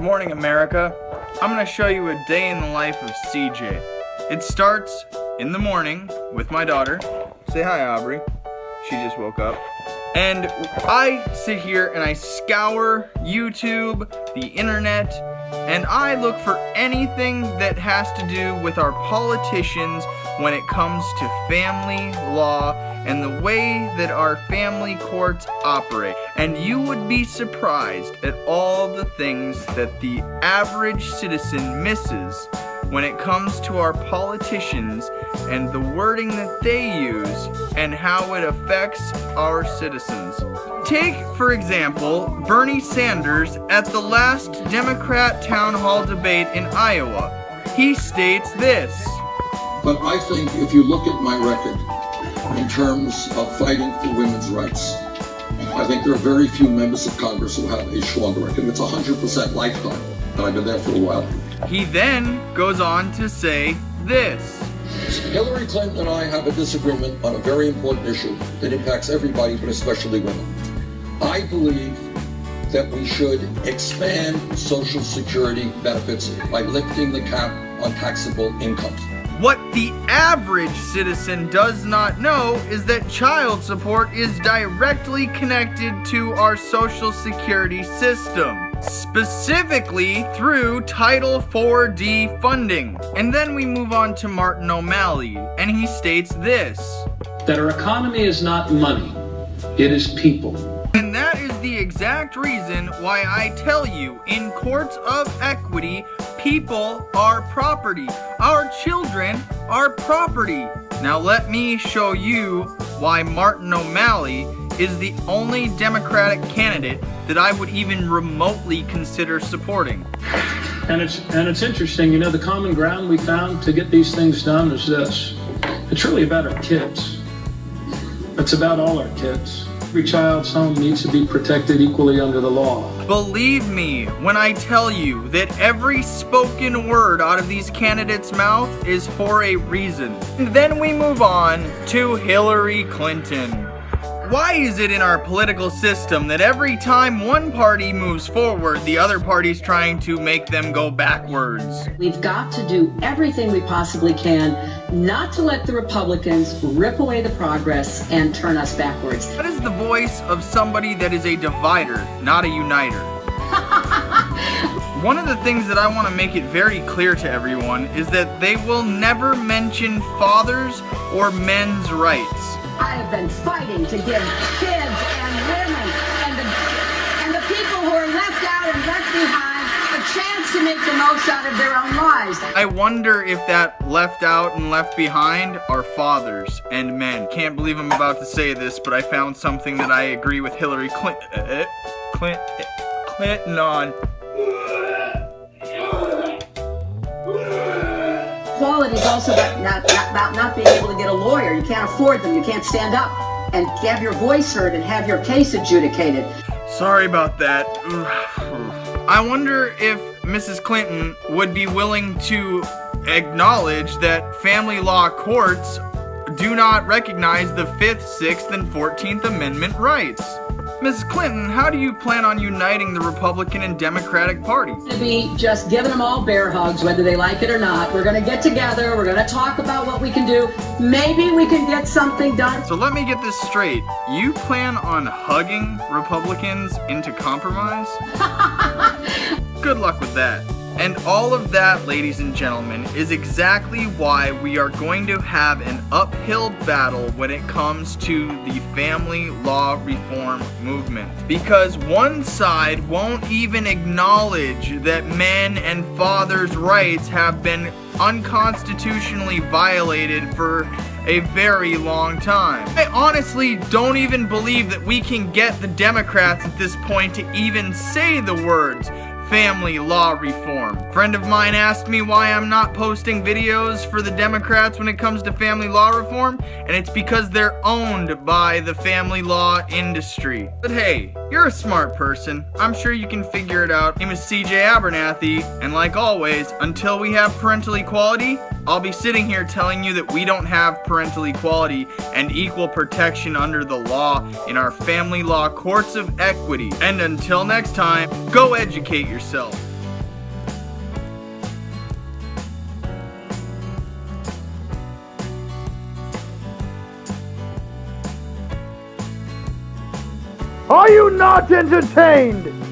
morning, America. I'm going to show you a day in the life of CJ. It starts in the morning with my daughter. Say hi, Aubrey. She just woke up. And I sit here and I scour YouTube, the internet, and I look for anything that has to do with our politicians when it comes to family law and the way that our family courts operate. And you would be surprised at all the things that the average citizen misses when it comes to our politicians and the wording that they use and how it affects our citizens. Take, for example, Bernie Sanders at the last Democrat town hall debate in Iowa. He states this. But I think if you look at my record in terms of fighting for women's rights, I think there are very few members of Congress who have a stronger record. It's 100% lifetime, and I've been there for a while. He then goes on to say this. Hillary Clinton and I have a disagreement on a very important issue that impacts everybody, but especially women. I believe that we should expand Social Security benefits by lifting the cap on taxable incomes. What the average citizen does not know is that child support is directly connected to our Social Security system, specifically through Title IV-D funding. And then we move on to Martin O'Malley, and he states this. That our economy is not money, it is people. And that is the exact reason why I tell you, in courts of equity, people are property. Our children are property. Now let me show you why Martin O'Malley is the only Democratic candidate that I would even remotely consider supporting. And it's interesting, you know, the common ground we found to get these things done is this. It's really about our kids. It's about all our kids. Every child's home needs to be protected equally under the law. Believe me when I tell you that every spoken word out of these candidates' mouth is for a reason. And then we move on to Hillary Clinton. Why is it in our political system that every time one party moves forward, the other party's trying to make them go backwards? We've got to do everything we possibly can not to let the Republicans rip away the progress and turn us backwards. That is the voice of somebody that is a divider, not a uniter. One of the things that I want to make it very clear to everyone is that they will never mention fathers or men's rights. I have been fighting to give kids and women and the people who are left out and left behind a chance to make the most out of their own lives. I wonder if that left out and left behind are fathers and men. Can't believe I'm about to say this, but I found something that I agree with Hillary Clinton on. Equality is also about not being able to get a lawyer. You can't afford them. You can't stand up and have your voice heard and have your case adjudicated. Sorry about that. I wonder if Mrs. Clinton would be willing to acknowledge that family law courts do not recognize the 5th, 6th, and 14th Amendment rights. Mrs. Clinton, how do you plan on uniting the Republican and Democratic parties? To be just giving them all bear hugs, whether they like it or not. We're going to get together. We're going to talk about what we can do. Maybe we can get something done. So let me get this straight. You plan on hugging Republicans into compromise? Good luck with that. And all of that, ladies and gentlemen, is exactly why we are going to have an uphill battle when it comes to the family law reform movement. Because one side won't even acknowledge that men and fathers' rights have been unconstitutionally violated for a very long time. I honestly don't even believe that we can get the Democrats at this point to even say the words family law reform. A friend of mine asked me why I'm not posting videos for the Democrats when it comes to family law reform, and it's because they're owned by the family law industry. But hey, you're a smart person. I'm sure you can figure it out. My name is CJ Abernathy, and like always, until we have parental equality, I'll be sitting here telling you that we don't have parental equality and equal protection under the law in our family law courts of equity. And until next time, go educate yourself. Are you not entertained?